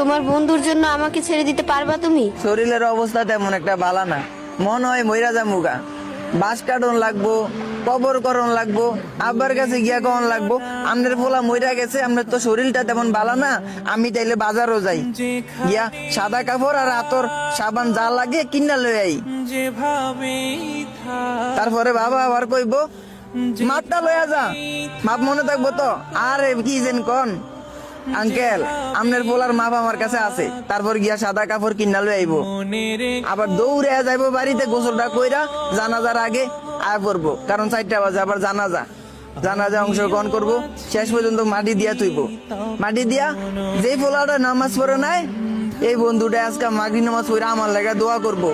তোমার বন্ধুর জন্য আমাকে ছেড়ে দিতে পারবা তুমি? শরীরের অবস্থা তেমন একটা ভালো না, মন হয় মইরা যামুগা। বাস কাটন লাগবো, কবর করণ লাগবো, আব্বার কাছে গিয়া কখন লাগবো আমনের পোলা মইরা গেছে, আমনের তো শরীরটা তেমন ভালো না। আমি তাইলে বাজারও যাই, গিয়া সাদা কাপড় আর আতর সাবান যা লাগে কিনা লই আই। তারপরে বাবা আবার কইবো মাপটা লইয়া যা, মাপ মনে থাকবো তো। আর কি যেন কন আঙ্কেল, আমনের পোলার মাপ আমার কাছে আছে। তারপর গিয়া সাদা কাপড় কিনা লই আইবো, আবার দৌড়ে যাইবো বাড়িতে, গোসলটা কইরা জানাজার আগে আয়া পড়বো, কারণ 4টা বাজে আবার জানাজা অংশগ্রহণ করব। শেষ পর্যন্ত মাটি দিয়া তুইব, মাটি দিয়া যেই পোলাটা নামাজ পড়ে নাই, এই বন্ধুটা আজকে মাগরিব নামাজ পড়ে আমার লাগা দোয়া করবো।